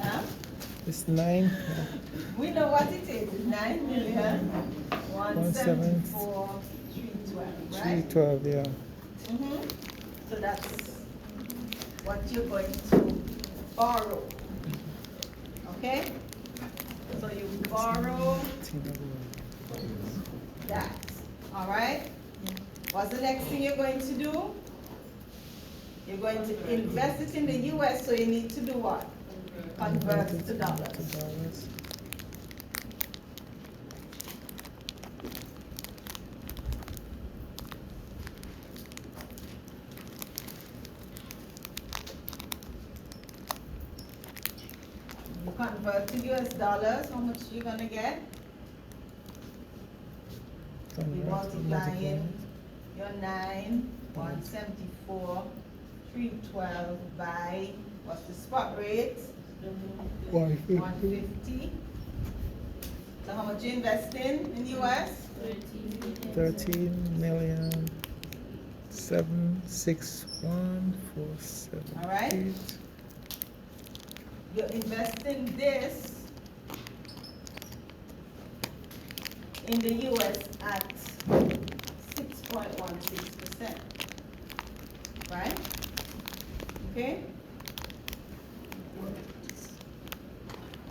Huh? It's 9. We know what it is. 17 9,174,312, right? 312, yeah. So that's what you're going to borrow. Okay? So you borrow that. All right? What's the next thing you're going to do? You're going to invest it in the US, so you need to do what? Convert it to dollars. You convert to US dollars, how much you gonna get? You multiplying your 9,174,312 by, what's the spot rate? 150. So how much you invest in US? 13,761,478. All right. You're investing this in the US at 6.16%. Right? Okay?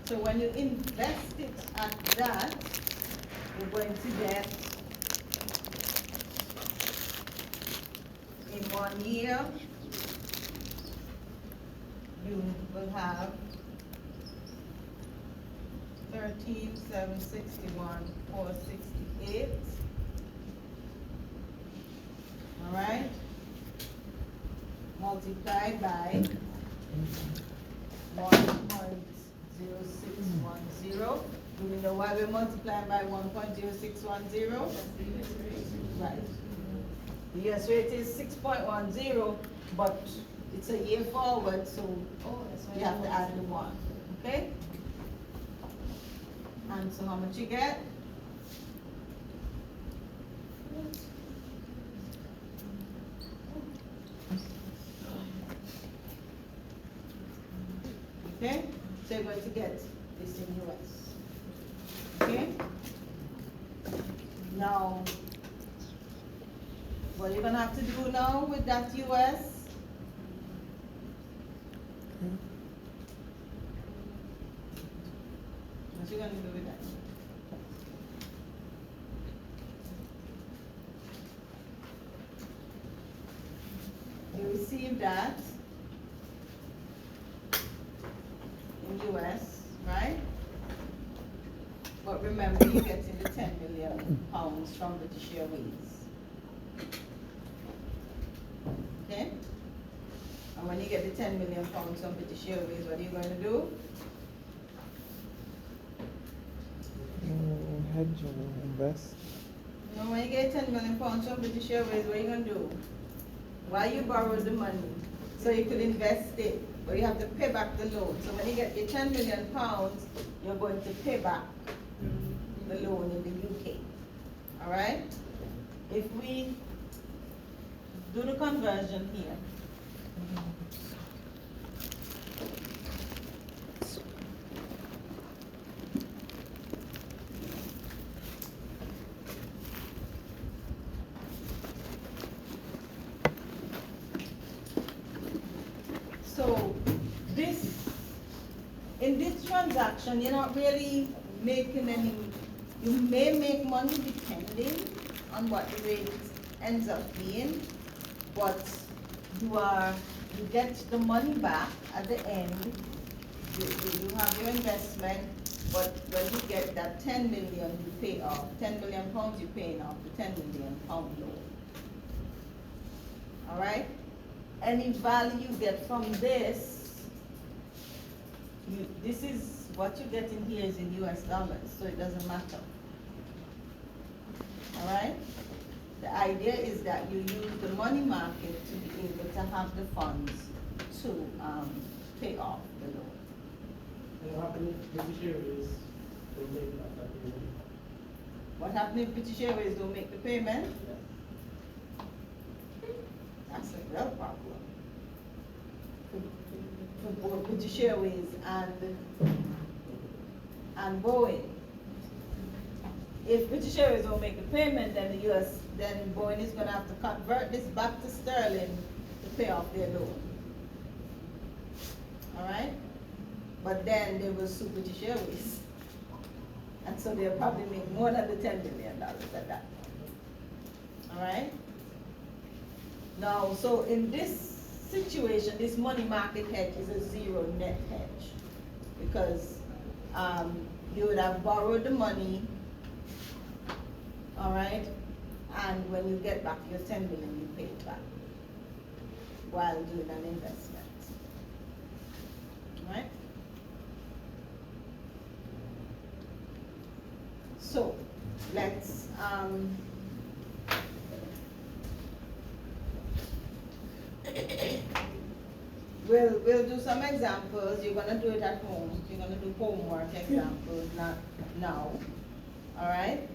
So when you invest it at that, you're going to get, in 1 year, you will have 13,761,468. All right? Multiplied by 1.0610. Do we know why we're multiplying by 1.0610? Right. The US rate is 6.10, but it's a year forward, so you have to add the 1. Okay? And so how much you get? Okay? So you're going to get this in US. Okay? Now, what you're going to have to do now with that US, what you going to do with that? You receive that in US, right? But remember, you're getting the 10 million pounds from British Airways. Okay? And when you get the 10 million pounds from British Airways, what are you going to do? Hedge or invest. You know, when you get 10 million pounds from British Airways, what are you going to do? Why you borrow the money? So you could invest it, but you have to pay back the loan. So when you get your 10 million pounds, you're going to pay back the loan in the UK. All right? If we do the conversion here, so in this transaction, you're not really making any, you may make money depending on what the rate ends up being, but you get the money back at the end. You have your investment, but when you get that 10 million, you pay off, 10 million pounds, you're paying off the 10 million pound loan. All right? Any value you get from this, this is what you get in here is in US dollars, so it doesn't matter. All right? The idea is that you use the money market to be able to have the funds to pay off the loan. And what happened if British Airways don't make that payment? What happens if British Airways don't make the payment? Yeah. That's a real problem. for both British Airways and Boeing. If British Airways don't make the payment, then then Boeing is gonna have to convert this back to sterling to pay off their loan. All right? But then they will sue British Airways. And so they'll probably make more than the $10 million at that point. All right? Now, so in this situation, this money market hedge is a zero net hedge, because you would have borrowed the money, all right, and when you get back your 10 million, you pay it back while doing an investment. All right? So let's we'll do some examples. You're gonna do it at home. You're gonna do homework examples, not now. All right?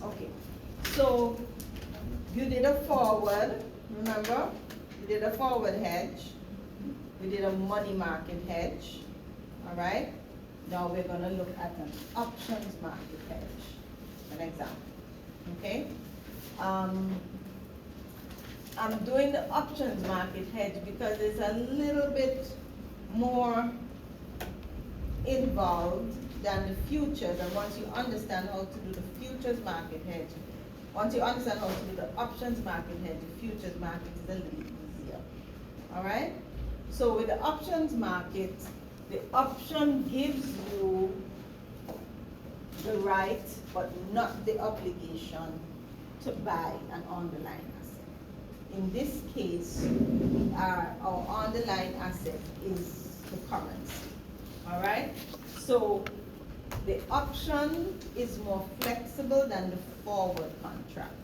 Okay. So you did a forward, remember? You did a forward hedge. We did a money market hedge. All right? Now we're going to look at an options market hedge, an example. Okay? I'm doing the options market hedge because it's a little bit more involved than the futures. And once you understand how to do the futures market hedge, once you understand how to do the options market hedge, the futures market is a little easier. All right? So with the options market, the option gives you the right but not the obligation to buy an underlying asset. In this case, our underlying asset is the currency. All right? So the option is more flexible than the forward contract.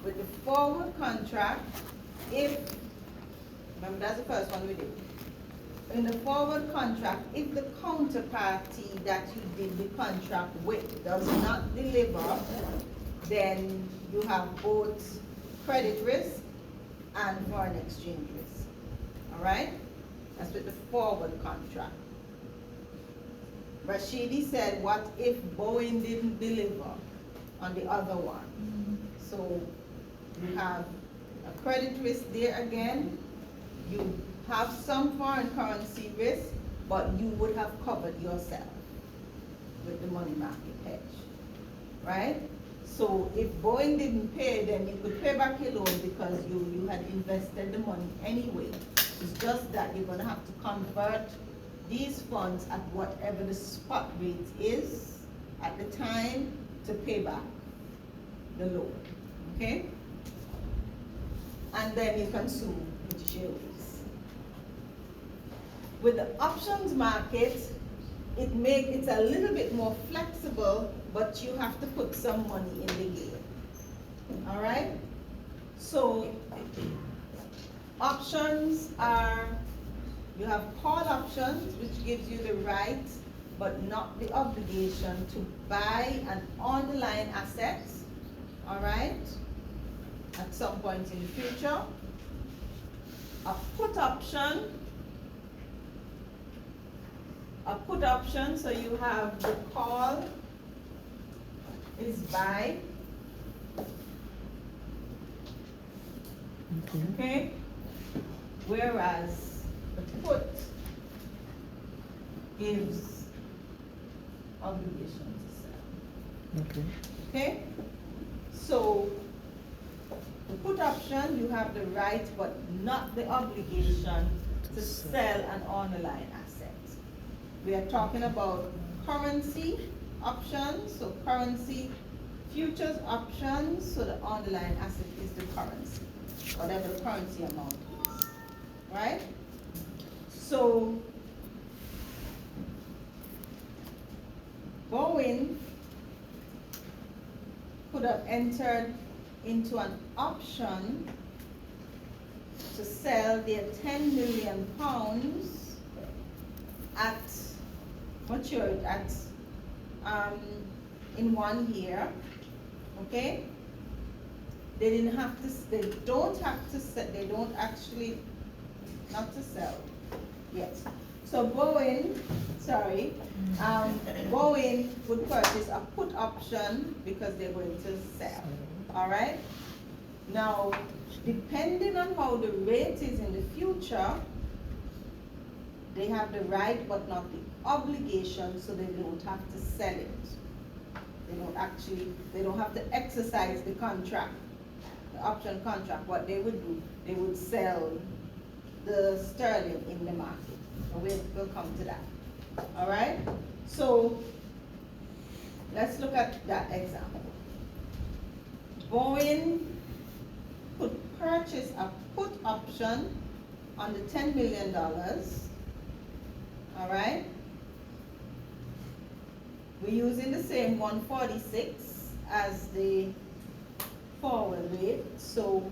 With the forward contract, remember that's the first one we did. In the forward contract, if the counterparty that you did the contract with does not deliver, then you have both credit risk and foreign exchange risk. All right? That's with the forward contract. Rashidi said, what if Boeing didn't deliver on the other one? So you have a credit risk there again. You have some foreign currency risk, but you would have covered yourself with the money market hedge, right? So if Boeing didn't pay, then you could pay back your loan because you had invested the money anyway. It's just that you're going to have to convert these funds at whatever the spot rate is at the time to pay back the loan, okay? And then you can sue British Airways. With the options market, it's a little bit more flexible, but you have to put some money in the game. All right? So options are, you have call options, which gives you the right but not the obligation to buy an underlying asset, all right, at some point in the future. A put option, so you have the call is buy, okay, whereas the put gives obligation to sell. Okay. Okay? So the put option, you have the right but not the obligation to sell an underlying asset. We are talking about currency options, so currency futures options, so the underlying asset is the currency, whatever the currency amount is, right? So Boeing could have entered into an option to sell their 10 million pounds at matured at, in 1 year, okay? They didn't have to, they don't have to, they don't actually, not to sell, yes. So Boeing, sorry, Boeing would purchase a put option because they're going to sell, all right? Now, depending on how the rate is in the future, they have the right but not the obligation, so they don't have to sell it. They don't have to exercise the contract, the option contract. What they would do, they would sell the sterling in the market. We'll come to that. All right? So, let's look at that example. Boeing could purchase a put option on the $10 million. All right? We're using the same 146 as the forward rate, so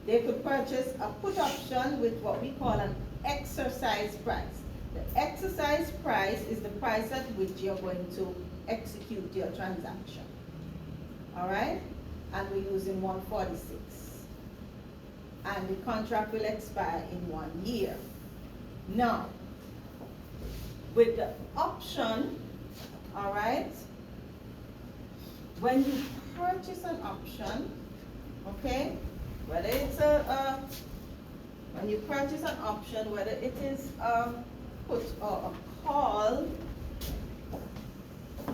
they could purchase a put option with what we call an exercise price. The exercise price is the price at which you're going to execute your transaction. All right? And we're using 146. And the contract will expire in 1 year. Now, with the option, all right, when you purchase an option, okay, whether it's when you purchase an option, whether it is a put or a call,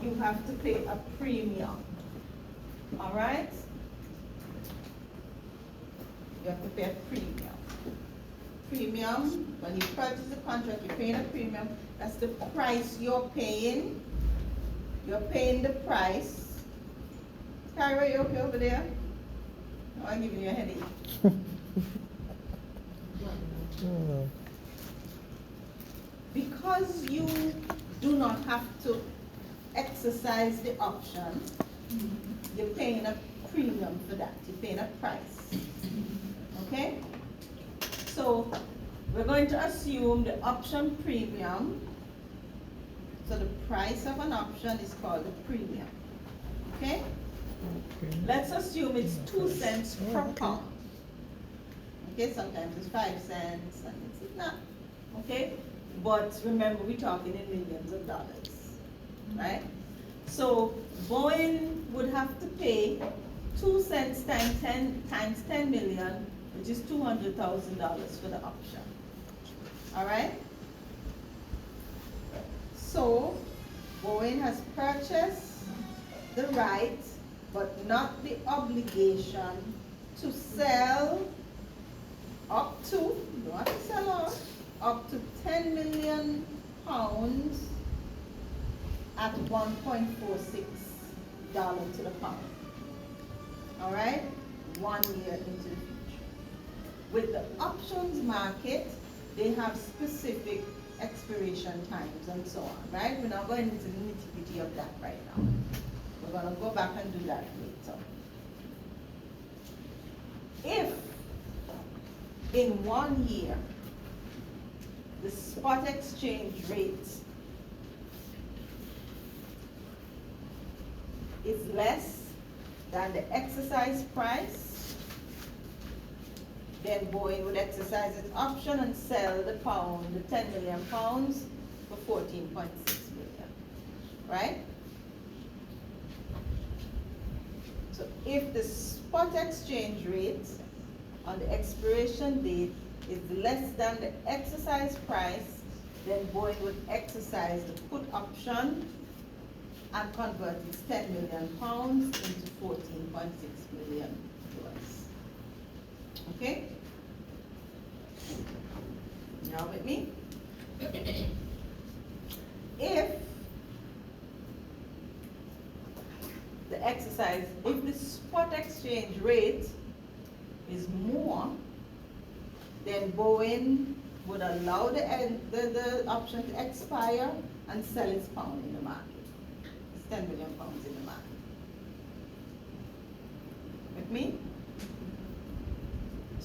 you have to pay a premium, all right? You have to pay a premium. Premium, when you purchase the contract, you're paying a premium. That's the price you're paying. You're paying the price. Kyra, you okay over there? No, I'm giving you a headache. Oh, Because you do not have to exercise the option, you're paying a premium for that. You're paying a price. Okay? So we're going to assume the option premium. So the price of an option is called the premium. Okay? okay. Let's assume it's 2 cents per pound. Okay, sometimes it's 5 cents and it's not. Okay? But remember, we're talking in millions of dollars. Right? So Boeing would have to pay 2 cents times 10 million, which is $200,000 for the option. All right? So Boeing has purchased the right, but not the obligation to sell up to, you don't have to sell all, up to 10 million pounds at $1.46 to the pound. All right? 1 year into the future. With the options market, they have specific expiration times and so on, right? We're not going into the nitty-gritty of that right now. We're going to go back and do that later. If in 1 year the spot exchange rate is less than the exercise price, then Boeing would exercise its option and sell the pound, the 10 million pounds, for 14.6 million, right? So if the spot exchange rate on the expiration date is less than the exercise price, then Boeing would exercise the put option and convert its 10 million pounds into 14.6 million US. Okay? Now with me? If the spot exchange rate is more, then Boeing would allow the option to expire and sell its pound in the market. It's 10 million pounds in the market. With me?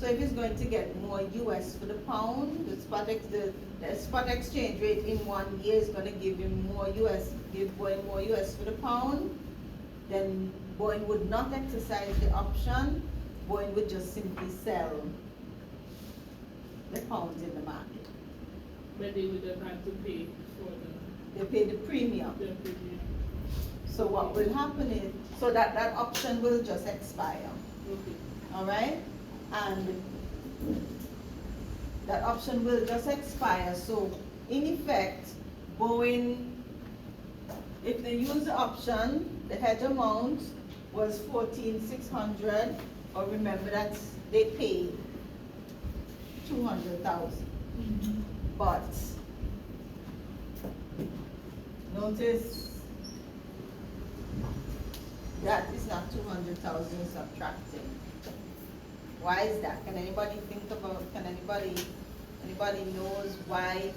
So if he's going to get more US for the pound, the spot exchange rate in 1 year is gonna give him more US, give Boeing more US for the pound, then Boeing would not exercise the option. Boeing would just simply sell the pounds in the market. But they would have had to pay for They pay the premium. the premium. So what will happen is, so that option will just expire, Okay. all right? And that option will just expire, so in effect, Boeing, if they use the option, the hedge amount was 14,600, or remember that they paid 200,000. But notice that is not 200,000 subtracting. Why is that? Can anybody think about, anybody knows why?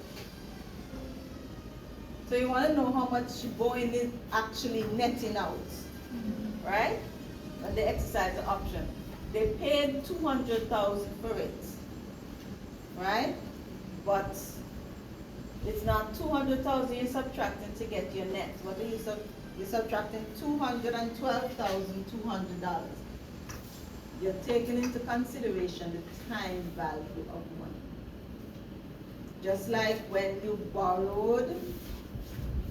So you wanna know how much Boeing is actually netting out, right? When they exercise the option. They paid 200,000 for it, right? But it's not 200,000 you're subtracting to get your net. What are you you're subtracting $212,200. You're taking into consideration the time value of money. Just like when you borrowed,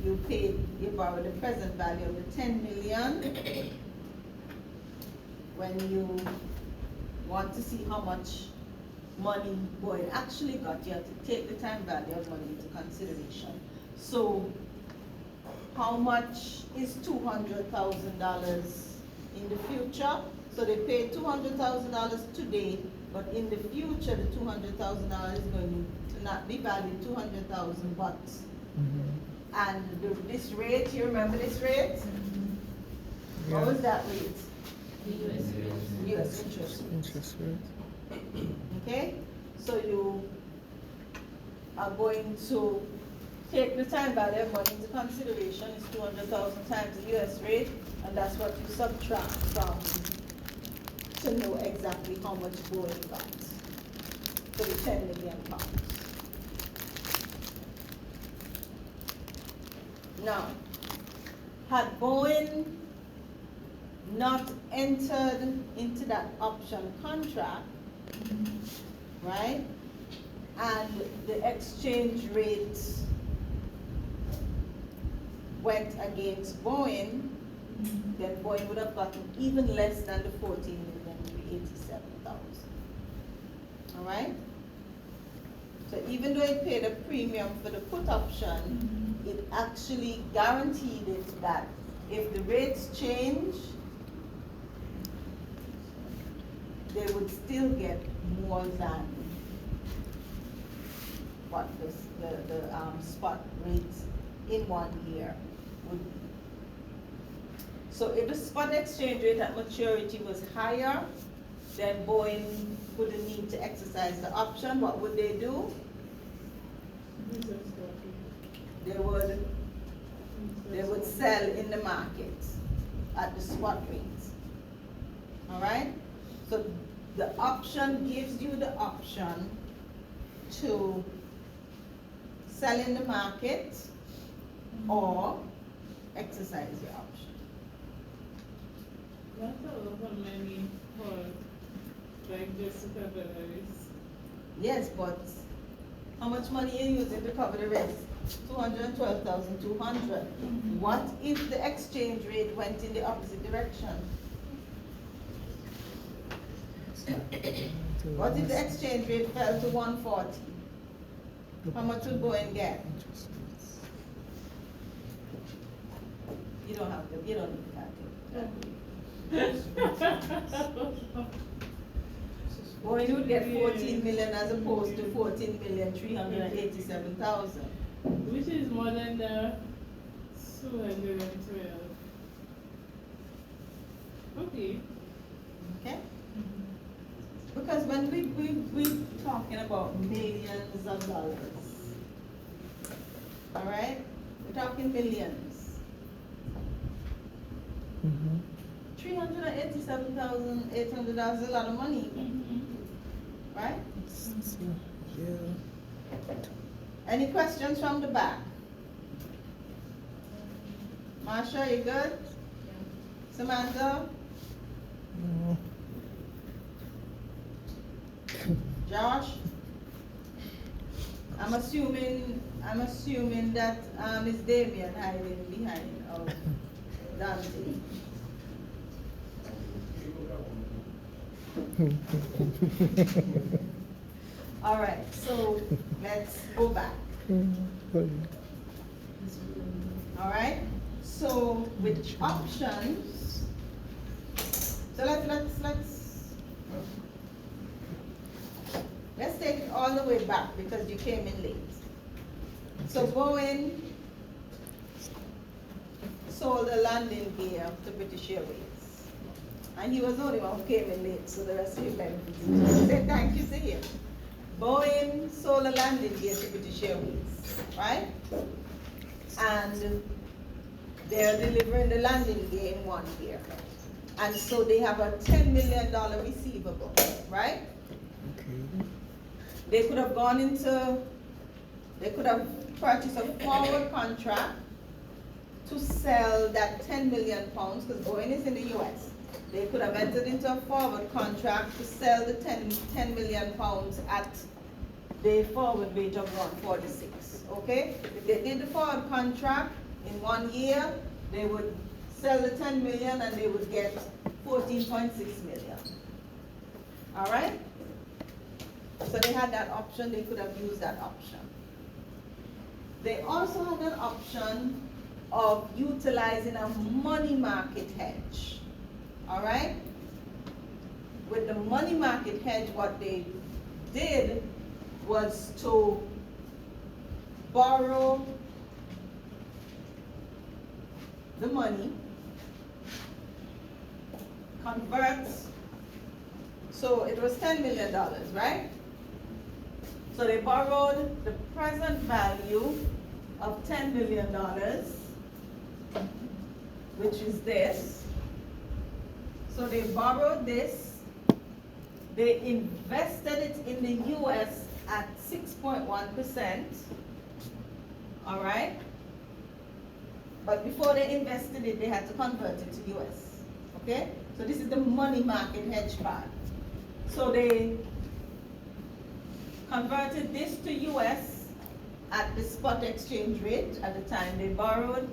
you borrowed the present value of the 10 million. When you want to see how much money Boeing actually got, you have to take the time value of money into consideration. So how much is $200,000 in the future? So they pay $200,000 today, but in the future, the $200,000 is going to not be valued 200,000 but. And this rate, you remember this rate? What was that rate? The US US interest rate. Interest rate. Okay? So you are going to take the time value of money into consideration. It's 200,000 times the US rate, and that's what you subtract from to know exactly how much Boeing got for the 10 million pounds. Now, had Boeing not entered into that option contract, right, and the exchange rate went against Boeing, then Boeing would have gotten even less than the 14,387,000. All right? So even though it paid a premium for the put option, it actually guaranteed it that if the rates change, they would still get more than what the spot rate in 1 year would be. So if the spot exchange rate at maturity was higher, then Boeing wouldn't need to exercise the option. What would they do? They would sell in the market at the spot rate. All right? So the option gives you the option to sell in the market or exercise your option. That's a lot of money for, like, just to cover the risk. Yes, but how much money are you using to cover the risk? 212,200. What if the exchange rate went in the opposite direction? What if the exchange rate fell to 140? How much would Boeing get? You don't have to, you don't need to calculate. Boeing would get 14 million as opposed to 14,387,000. Which is more than the 212. Okay. Okay? Because when we're talking about millions of dollars, all right? We're talking millions. $387,800 is a lot of money. right? Yeah. Any questions from the back? Marsha, you good? Samantha? Mm. Josh? I'm assuming that is Damien hiding behind Dante. All right, so let's go back. All right, so with options, so let's take it all the way back because you came in late. So Boeing sold a landing gear to British Airways, and he was the only one who came in late, so the rest of you benefited. So say thank you to him. Boeing sold a landing gear to British Airways, right? And they're delivering the landing gear in 1 year. And so they have a $10 million receivable, right? Okay. They could have purchased a forward contract to sell that 10 million pounds, because Boeing is in the US. They could have entered into a forward contract to sell the 10 million pounds at the forward rate of 146, okay? If they did the forward contract in 1 year, they would sell the 10 million and they would get 14.6 million. All right? So they had that option, they could have used that option. They also had an option of utilizing a money market hedge. All right? With the money market hedge, what they did was to borrow the money, convert, so it was $10 million, right? So they borrowed the present value of $10 million, which is this. So they borrowed this, they invested it in the US at 6.1%, all right? But before they invested it, they had to convert it to US, okay? So this is the money market hedge part. So they converted this to US at the spot exchange rate at the time they borrowed,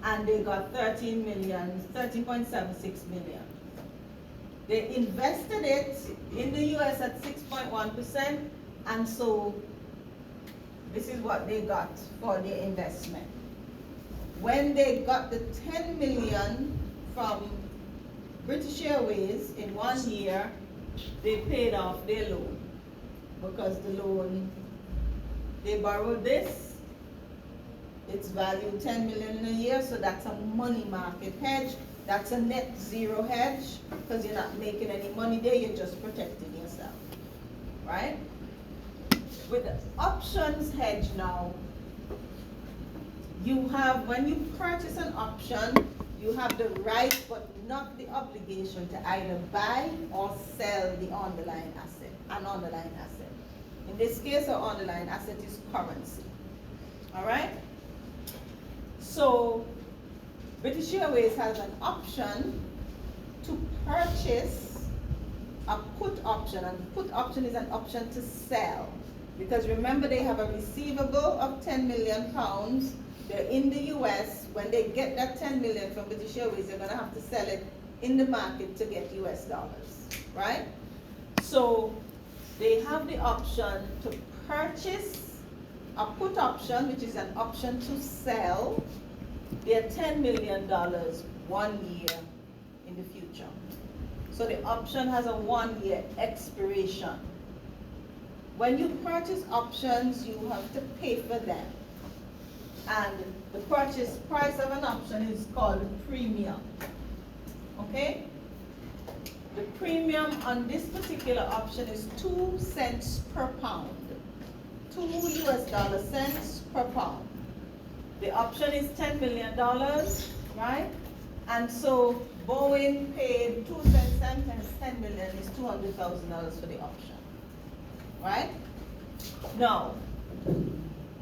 and they got 13.76 million. They invested it in the US at 6.1%, and so this is what they got for their investment. When they got the 10 million from British Airways in 1 year, they paid off their loan, because the loan, they borrowed this, it's valued 10 million in a year, so that's a money market hedge. That's a net zero hedge, because you're not making any money there, you're just protecting yourself, right? With the options hedge now, you have, when you purchase an option, you have the right but not the obligation to either buy or sell the underlying asset, an underlying asset. In this case, our underlying asset is currency, all right? So British Airways has an option to purchase a put option, and put option is an option to sell. Because remember, they have a receivable of 10 million pounds. They're in the US. When they get that 10 million from British Airways, they're gonna have to sell it in the market to get US dollars, right? So they have the option to purchase a put option, which is an option to sell their $10 million 1 year in the future. So the option has a 1 year expiration. When you purchase options, you have to pay for them. And the purchase price of an option is called a premium. Okay? The premium on this particular option is 2 cents per pound. 2 US dollar cents per pound. The option is $10 million, right? And so Boeing paid 2 cents times 10 million is $200,000 for the option. right? Now,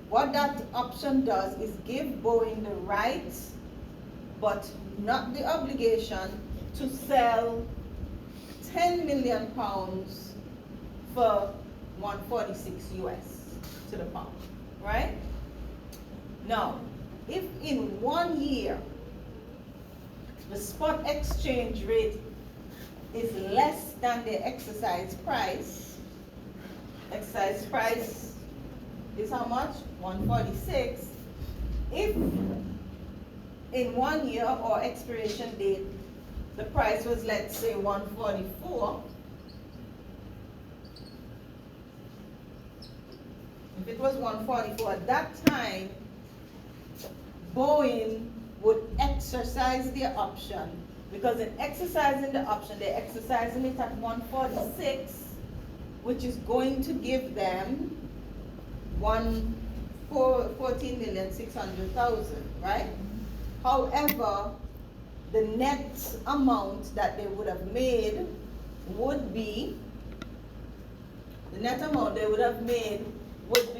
what that option does is give Boeing the right, but not the obligation, to sell 10 million pounds for 146 US to the pound, right? Now, if in 1 year the spot exchange rate is less than the exercise price is how much? 146. If in 1 year or expiration date the price was, let's say, 144, if it was 144 at that time, Boeing would exercise their option, because in exercising the option, they're exercising it at 146, which is going to give them 14,600,000, right? However, the net amount that they would have made would be,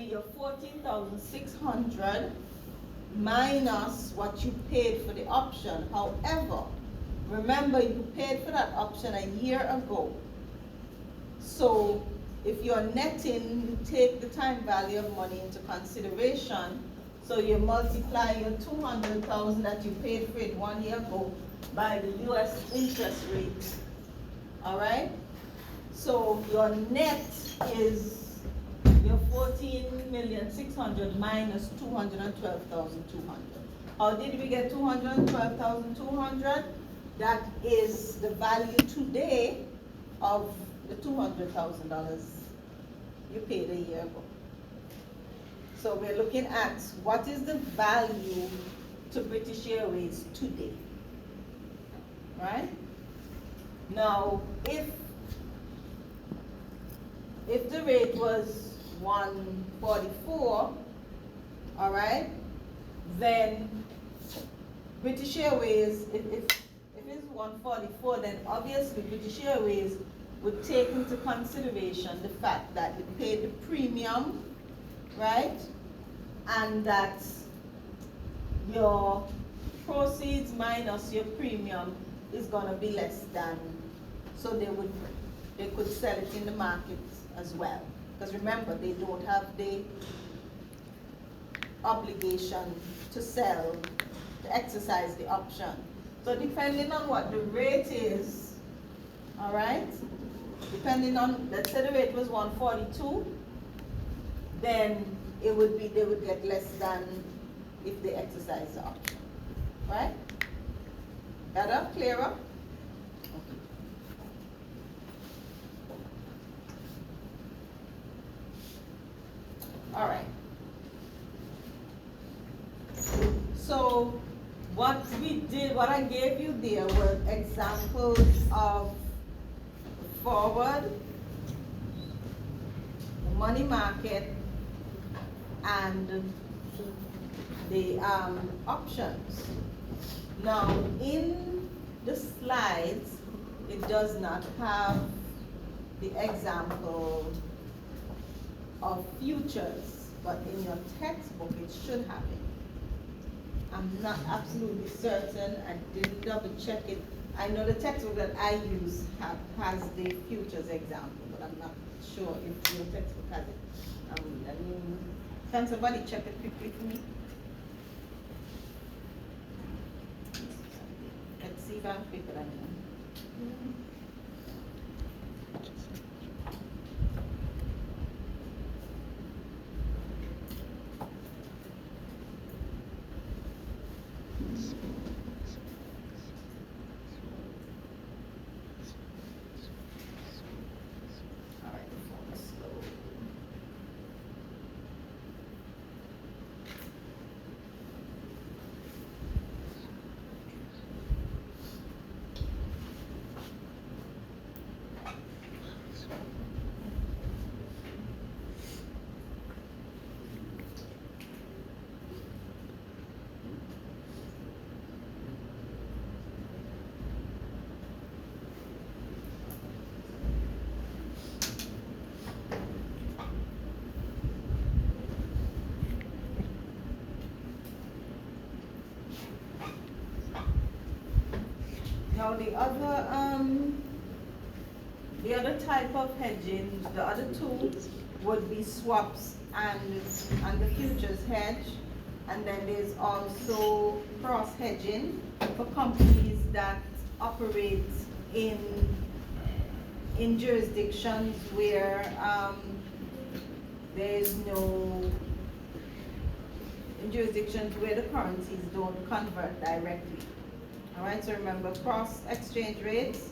your 14,600 minus what you paid for the option. However, remember, you paid for that option a year ago. So if you're netting, you take the time value of money into consideration. So you multiply your 200,000 that you paid for it 1 year ago by the US interest rate. All right? So your net is your 14,600,000 minus 212,200. How did we get 212,200? That is the value today of the $200,000 you paid a year ago. So we're looking at what is the value to British Airways today, right? Now, if the rate was 144, all right, then British Airways, if it's 144, then obviously British Airways would take into consideration the fact that it paid the premium, right? And that your proceeds minus your premium is going to be less than, so they could sell it in the market as well. Because remember, they don't have the obligation to sell, to exercise the option. So depending on what the rate is, all right, depending on, let's say the rate was 142, then they would get less than if they exercise the option, right? Better, clearer? Okay. All right. So what I gave you there were examples of forward, the money market, and the options. Now, in the slides, it does not have the example of futures, but in your textbook, it should have it. I'm not absolutely certain. I didn't double check it. I know the textbook that I use has the futures example, but I'm not sure if your textbook has it. Can somebody check it quickly for me? Let's see if I'm quicker than you. All right, the phone is slow. Now the other type of hedging, the other two would be swaps and the futures hedge. And then there's also cross hedging for companies that operate in jurisdictions where in jurisdictions where the currencies don't convert directly. All right, so remember cross exchange rates,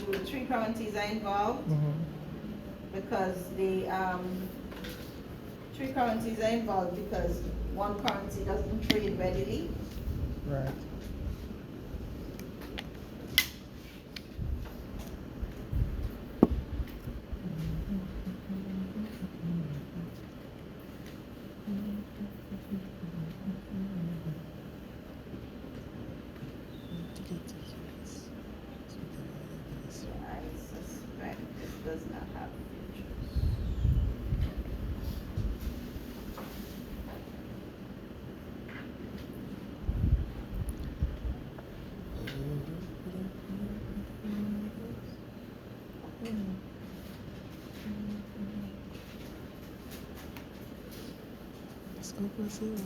the three currencies are involved because three currencies are involved because one currency doesn't trade readily. Right. So I suspect this does not have futures. Let's go for zero.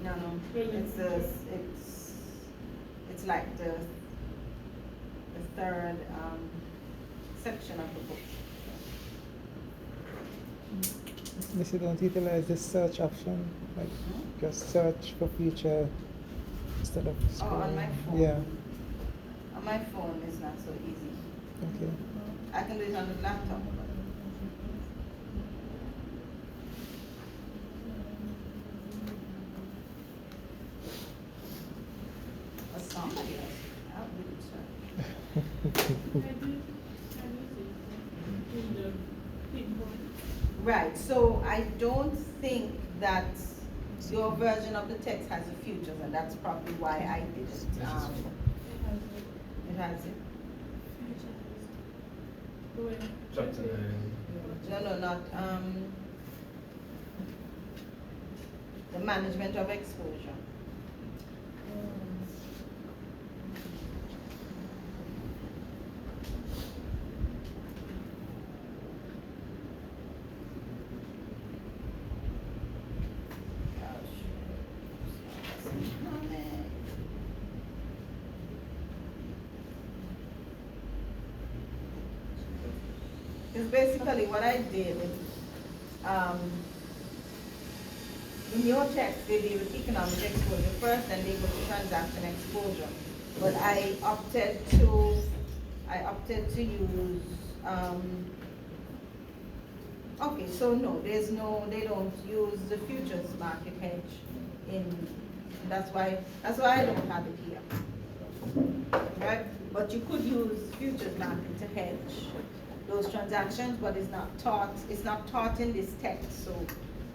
No, it's like the third section of the book. They don't utilize the search option, like just search for future instead of scrolling. On my phone? Yeah. On my phone it's not so easy. Okay. I can do it on the laptop. But somebody else, I'll do it, sir. Right, so I don't think that your version of the text has the futures, and that's probably why I did it. It has it. Chapter 9. No, not, the management of exposure. Because basically what I did, in your text, they deal with economic exposure first, and they go to transaction exposure. But I opted to use, okay, so no, they don't use the futures market hedge that's why I don't have it here. Right? But you could use futures market to hedge those transactions, but it's not taught in this text, so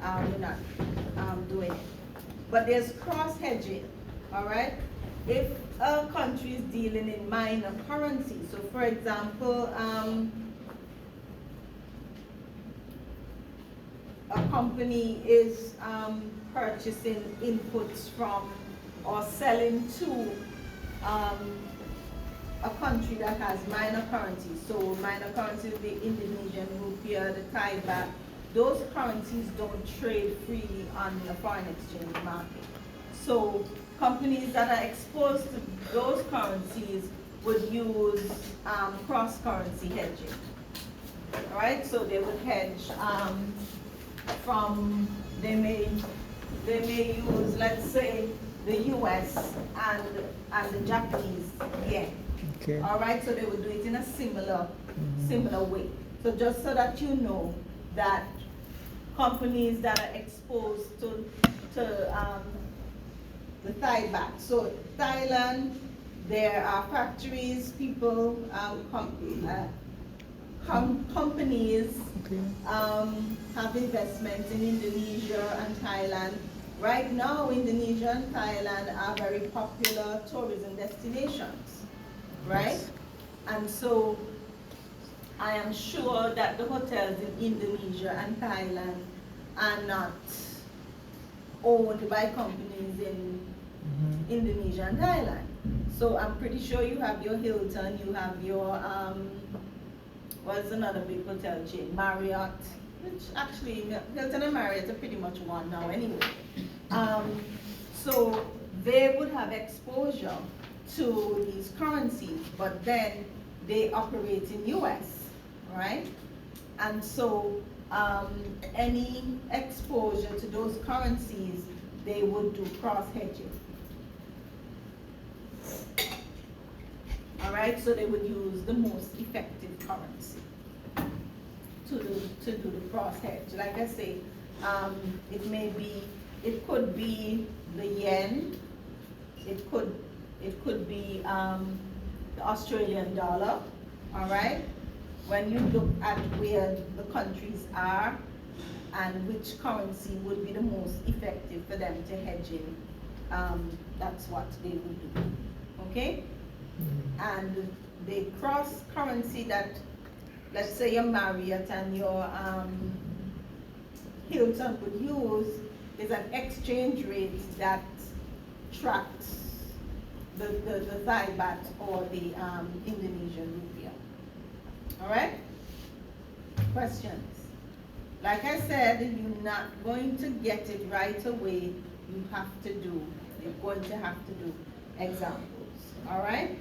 we're not doing it. But there's cross hedging, all right? If a country is dealing in minor currency, so for example, a company is purchasing inputs from or selling to a country that has minor currencies. So minor currencies, the Indonesian rupiah, the Thai baht, those currencies don't trade freely on the foreign exchange market. So companies that are exposed to those currencies would use cross-currency hedging. All right, so they would hedge they may use, let's say, the US and the Japanese yen. Okay. All right, so they would do it in a similar way. So just so that you know that companies that are exposed to the Thai baht. So Thailand, there are factories, people, companies Okay. have investments in Indonesia and Thailand. Right now, Indonesia and Thailand are very popular tourism destinations, right? Yes. And so I am sure that the hotels in Indonesia and Thailand are not owned by companies in Indonesia and Thailand. So I'm pretty sure you have your Hilton, you have your, what's another big hotel chain? Marriott, which actually, Hilton and Marriott are pretty much one now anyway. So they would have exposure to these currencies, but then they operate in US, right? And so any exposure to those currencies, they would do cross-hedging. All right, so they would use the most effective currency to do the cross-hedge. Like I say, it could be the yen, it could be the Australian dollar, all right? When you look at where the countries are and which currency would be the most effective for them to hedge in, that's what they would do, okay? And the cross currency that, let's say your Marriott and your Hilton would use is an exchange rate that tracks the Thai baht or the Indonesian rupiah. All right? Questions? Like I said, you're not going to get it right away. You're going to have to do examples. All right?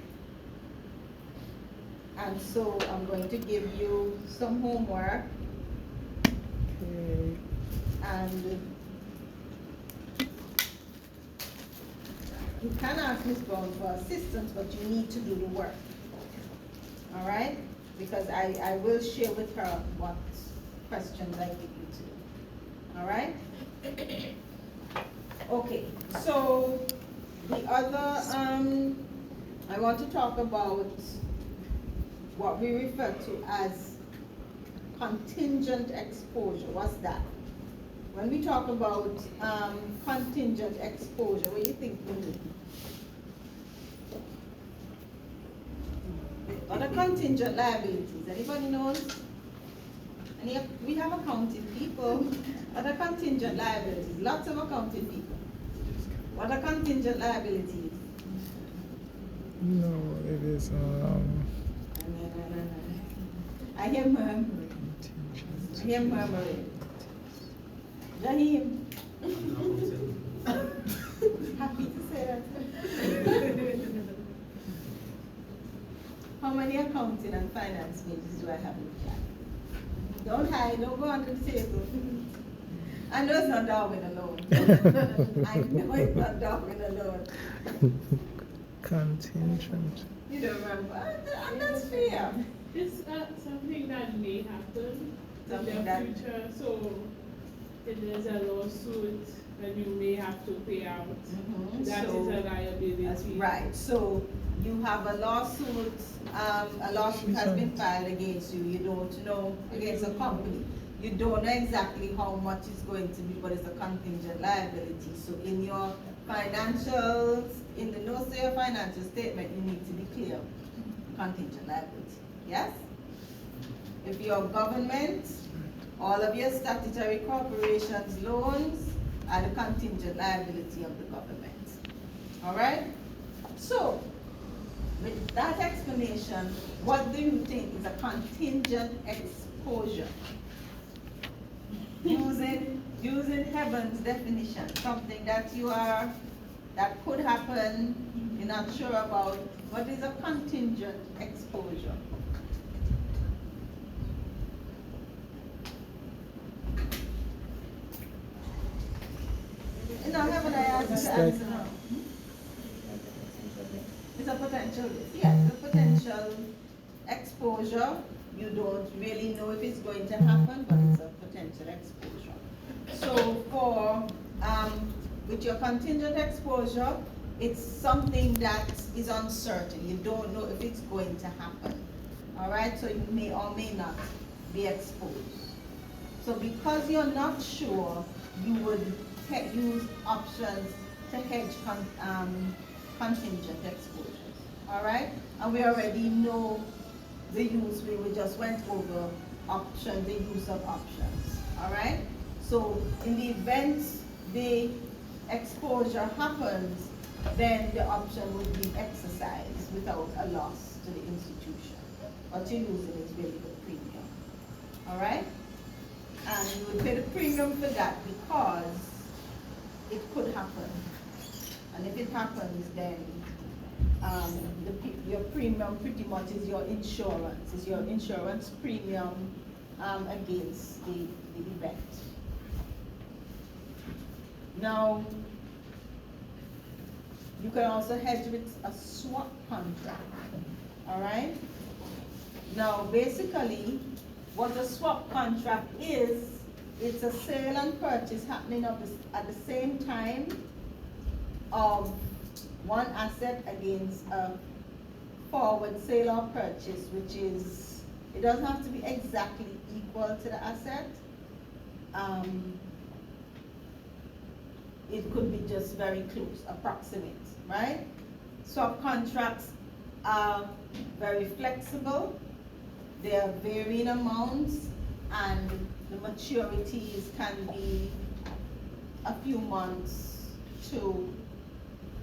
And so I'm going to give you some homework. Okay. And you can ask Ms. Brown for assistance, but you need to do the work. All right? Because I will share with her what questions I give you to. All right? Okay, so the other, I want to talk about what we refer to as contingent exposure. What's that? When we talk about contingent exposure, what do you think we mean? What are contingent liabilities? Anybody knows? We have accounting people. What are contingent liabilities? Lots of accounting people. What are contingent liabilities? No, it is I hear murmuring. I hear murmuring. Jaheem. Happy to say that. How many accounting and finance majors do I have in the class? Don't hide, don't go under the table. I know it's not Darwin alone. I know it's not Darwin alone. contingent. You don't remember? And that's fair. It's something that may happen Something in the that- future. So if there's a lawsuit, then you may have to pay out. Mhm. That is So- a liability. That's right. So you have a lawsuit has been filed against you. You don't know, against a company. You don't know exactly how much it's going to be, but it's a contingent liability. So in your financials, in the notes to your financial statement, you need to declare contingent liability. Yes? If you're government, all of your statutory corporations loans are the contingent liability of the government. All right? So, with that explanation, what do you think is a contingent exposure? Using Heaven's definition, something that that could happen, you're not sure about. What is a contingent exposure? No, haven't I asked you It's to like- answer now? It's a potential risk. Yes, the potential exposure. You don't really know if it's going to happen, but it's a potential exposure. So for with your contingent exposure, it's something that is uncertain. You don't know if it's going to happen. All right, so you may or may not be exposed. So because you're not sure, you would use options to hedge contingent exposures. All right, and we already know the use, we just went over options, the use of options, all right? So in the event the exposure happens, then the option would be exercised without a loss to the institution. What you're using is really the premium, all right? And you would pay the premium for that because it could happen. And if it happens, then your premium pretty much is your insurance premium against the event. Now, you can also hedge with a swap contract, all right? Now, basically, what a swap contract is, it's a sale and purchase happening at the same time of one asset against a forward sale or purchase, which is, it doesn't have to be exactly equal to the asset. It could be just very close, approximate, right? Swap contracts are very flexible. They are varying amounts, and the maturities can be a few months to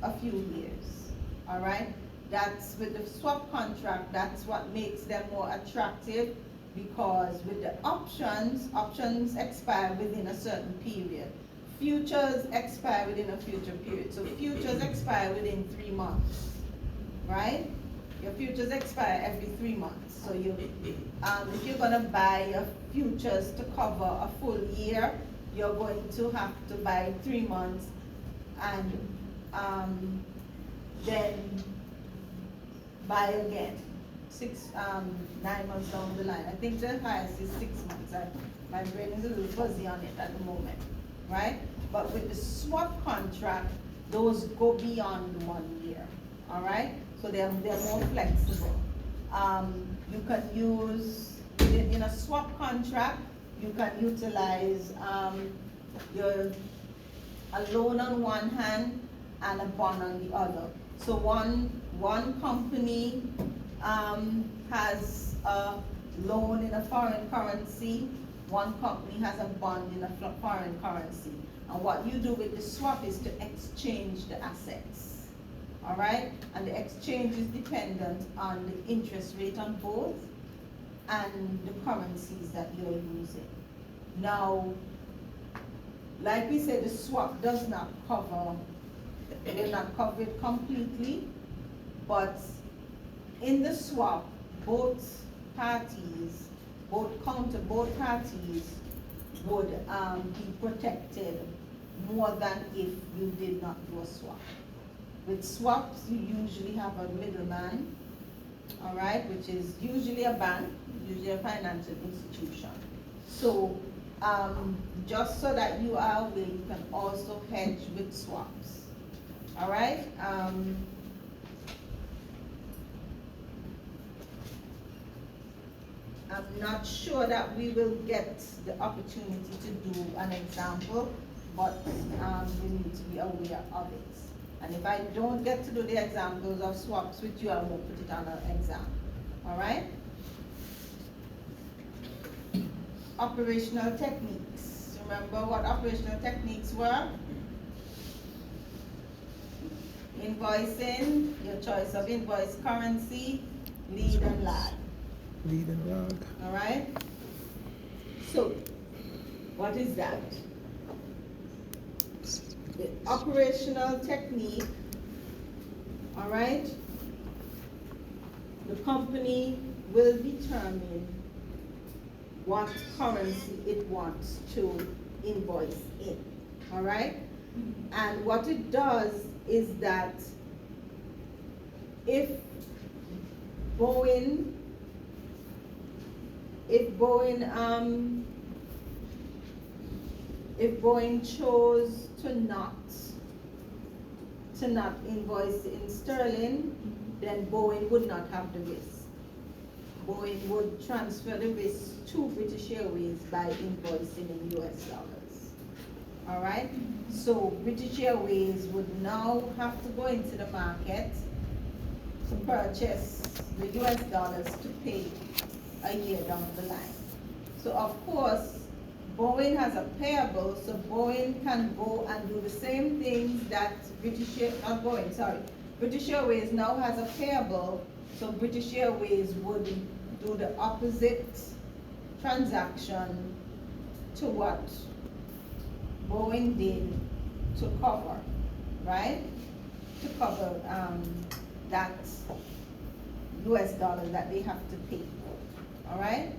a few years, all right? That's with the swap contract, that's what makes them more attractive, because with the options expire within a certain period. Futures expire within a future period. So futures expire within 3 months, right? Your futures expire every 3 months. So you, if you're gonna buy your futures to cover a full year, you're going to have to buy 3 months, and then buy again 9 months down the line. I think the highest is 6 months. My brain is a little fuzzy on it at the moment, right? But with the swap contract, those go beyond 1 year, all right? So they're more flexible. You can use, in a swap contract, you can utilize a loan on one hand and a bond on the other. So one company has a loan in a foreign currency, one company has a bond in a foreign currency. And what you do with the swap is to exchange the assets, all right? And the exchange is dependent on the interest rate on both and the currencies that you're using. Now, like we said, the swap does not cover, it will not cover it completely, but in the swap, both parties would be protected more than if you did not do a swap. With swaps, you usually have a middleman, all right, which is usually a bank, usually a financial institution. So just so that you are aware, you can also hedge with swaps, all right? I'm not sure that we will get the opportunity to do an example, but we need to be aware of it. And if I don't get to do the examples of swaps with you, I won't put it on an exam, all right? Operational techniques. Remember what operational techniques were? Invoicing, your choice of invoice currency, lead and lag. Lead and lag. All right? So, what is that? The operational technique, all right? The company will determine what currency it wants to invoice in, all right? And what it does is that if Boeing chose to not invoice in sterling, then Boeing would not have the risk. Boeing would transfer the risk to British Airways by invoicing in US dollars. All right? So British Airways would now have to go into the market to purchase the US dollars to pay a year down the line. So of course, Boeing has a payable, so Boeing can go and do the same things that British Airways now has a payable, so British Airways would do the opposite transaction to what Boeing did to cover, right? To cover that US dollar that they have to pay, all right?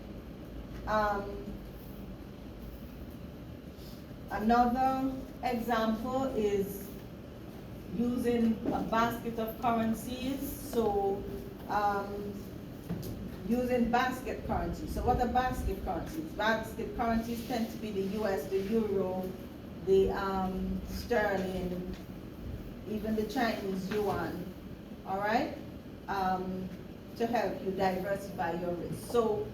Another example is using a basket of currencies. So using basket currencies. So what are basket currencies? Basket currencies tend to be the US, the Euro, the sterling, even the Chinese yuan, all right? To help you diversify your risk. So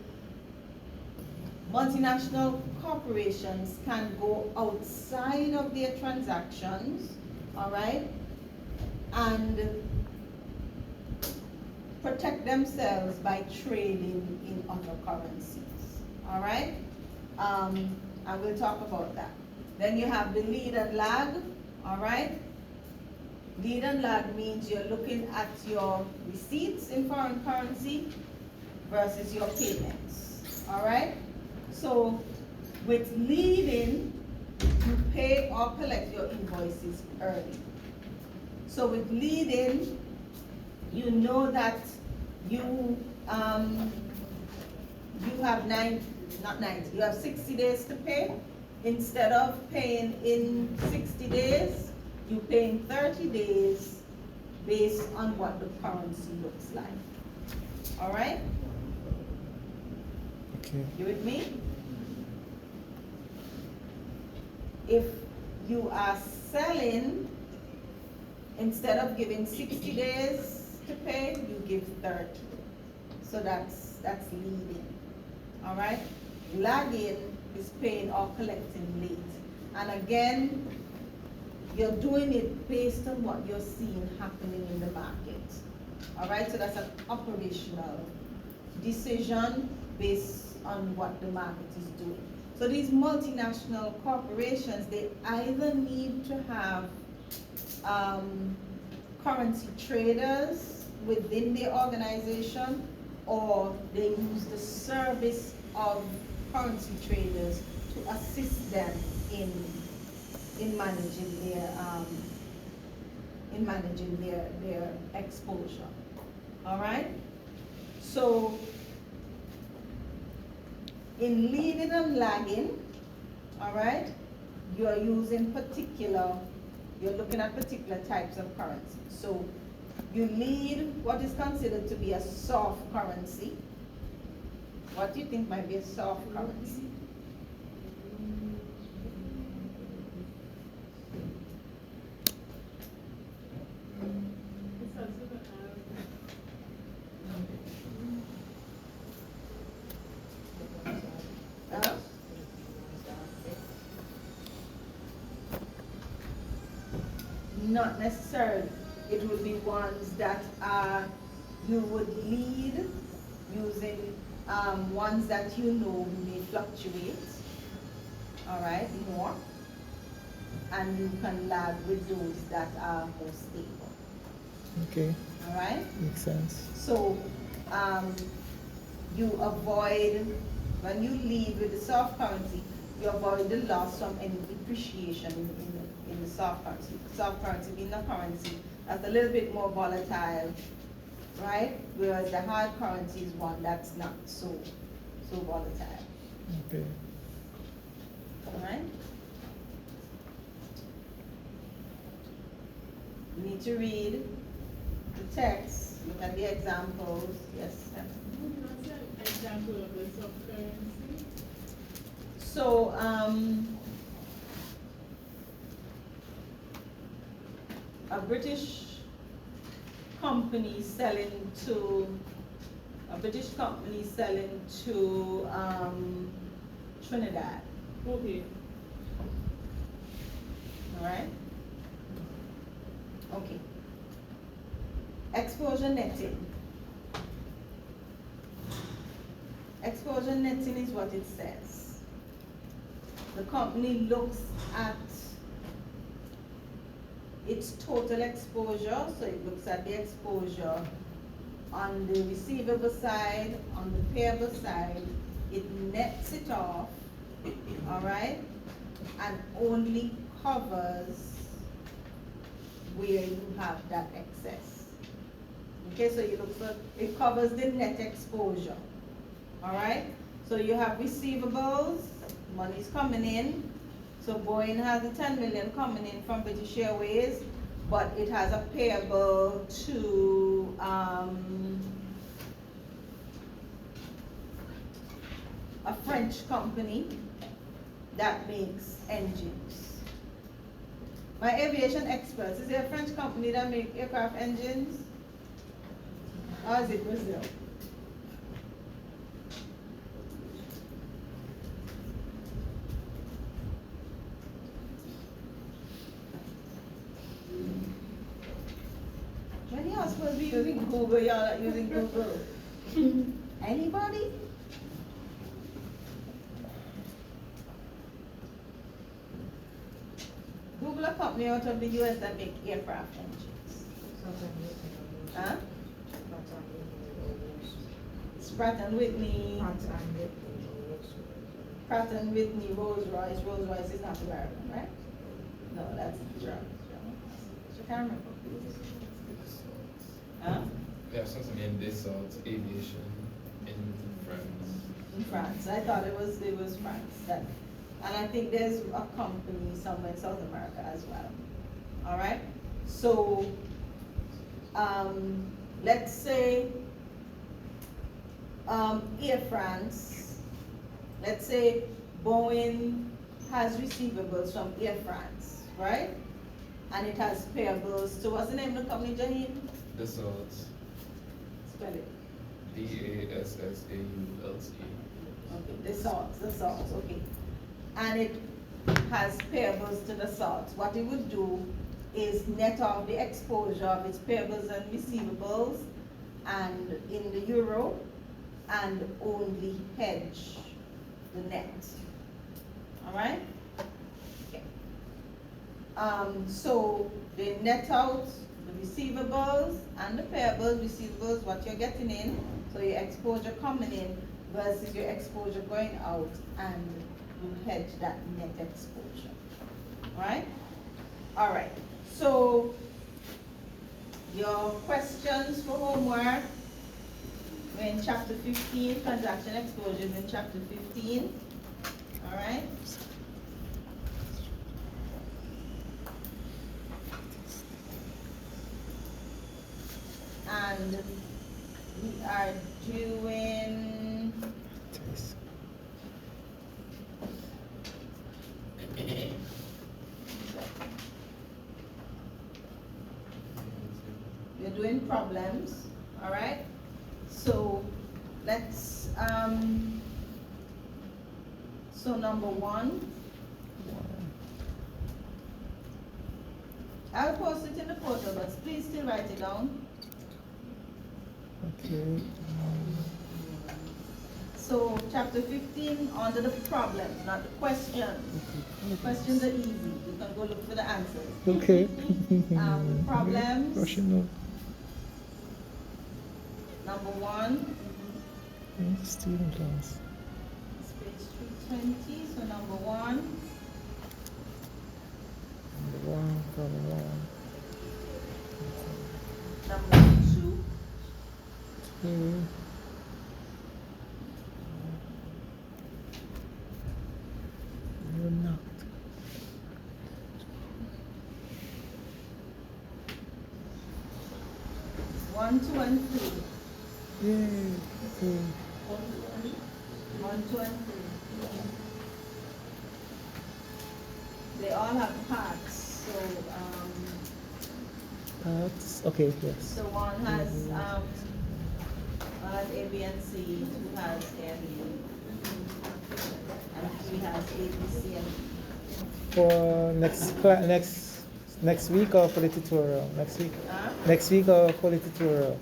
multinational corporations can go outside of their transactions, all right, and protect themselves by trading in other currencies, all right? And we'll talk about that. Then you have the lead and lag, all right? Lead and lag means you're looking at your receipts in foreign currency versus your payments, all right? So with leading, you pay or collect your invoices early. So with leading, you know that you have 60 days to pay. Instead of paying in 60 days, you pay in 30 days based on what the currency looks like. All right? Okay. You with me? If you are selling, instead of giving 60 days to pay, you give 30. So that's leading. All right? Lagging is paying or collecting late. And again, you're doing it based on what you're seeing happening in the market. All right? So that's an operational decision based on what the market is doing. So these multinational corporations, they either need to have currency traders within their organization, or they use the service of currency traders to assist them in managing their exposure. All right? So in leading and lagging, all right, you're looking at particular types of currency. So you lead what is considered to be a soft currency. What do you think might be a soft currency? Huh? Not necessarily. It would be ones that you would lead using ones that you know may fluctuate, all right, more, and you can lag with those that are more stable. Okay. All right? Makes sense. So you avoid, when you lead with the soft currency, you avoid the loss from any depreciation in the soft currency. Soft currency being a currency that's a little bit more volatile, right? Whereas the hard currency is one that's not so volatile. Okay. All right? You need to read the text, look at the examples. Yes, ma'am. What's an example of a soft currency? So, a British company selling to Trinidad, Okay. all right? Okay. Exposure netting. Exposure netting is what it says. The company looks at its total exposure, so it looks at the exposure on the receivable side, on the payable side, it nets it off, all right, and only covers where you have that excess. Okay, so you look for, it covers the net exposure, all right? So you have receivables, money's coming in. So Boeing has the 10 million coming in from British Airways, but it has a payable to a French company that makes engines. My aviation experts, is there a French company that makes aircraft engines? Or is it Brazil? When y'all supposed to be using Google, y'all not using Google. Anybody? Google a company out of the US that make aircraft engines. Huh? Pratt and Whitney. Pratt and Whitney, Rolls Royce. Rolls Royce is not American, right? No, that's German. I can't remember. Huh? Yeah, something in Dassault Aviation in France. In France. I thought it was France. That, and I think there's a company somewhere in South America as well. All right. So, let's say Air France. Let's say Boeing has receivables from Air France, right? And it has payables to, what's the name of the company, Jaheen? Dassault. Spell it. Dassault. Okay, Dassault, okay. And it has payables to Dassault. What it would do is net off the exposure of its payables and receivables and in the euro and only hedge the net. All right? Okay. So they net out the receivables and the payables. Receivables, what you're getting in, so your exposure coming in versus your exposure going out, and you hedge that net exposure. All right? All right. So your questions for homework, we're in chapter 15, transaction exposures in chapter 15. All right? And we are doing we're doing problems, all right? So let's so number one, I'll post it in the portal, but please still write it down. Okay. So chapter 15 under the problems, not the questions. Questions are easy. You can go look for the answers. Okay. Problems. Russian, no. Number one. Student class. It's page 320. So number one. Number one, problem one. Number two. Two. You're not. One, two, and three. Yay. Okay. One, two, and three. They all have parts. So That's okay, yes. so one has A, B, and C. Two has A and B. And three has A, B, C, and D. For next Next week or for the tutorial? Next week? Huh? Next week or for the tutorial?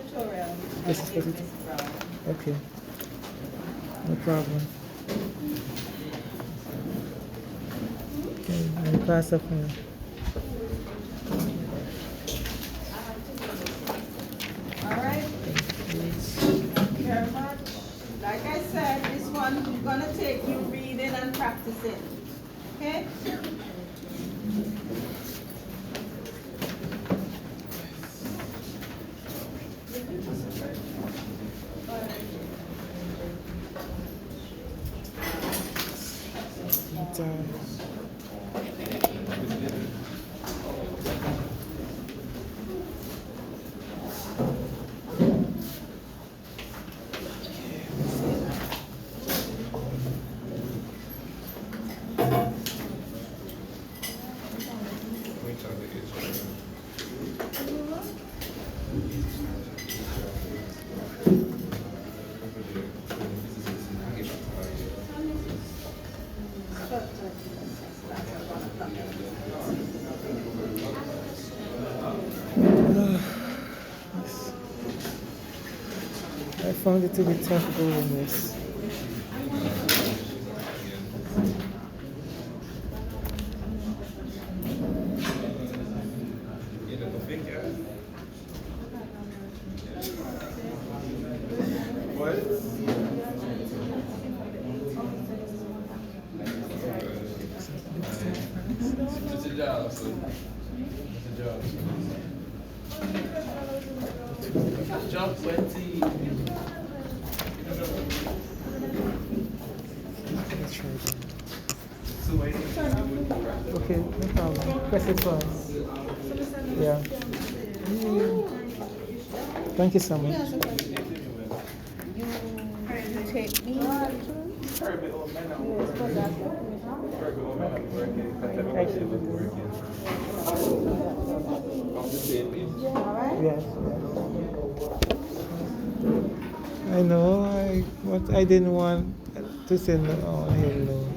Tutorial. This is for the Okay. No problem. Okay, I'll pass up now. All right. Thank you very much. Like I said, this one is gonna take you reading and practicing. Okay? Which are the age? I found it to be tough doing this. It's a job, so it's a job. Job 20. Let's try again. So Okay, no problem. Press it once. Yeah. Thank you so much. You take me. Yes. I know. I didn't want to send. Oh, hello.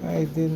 I did not.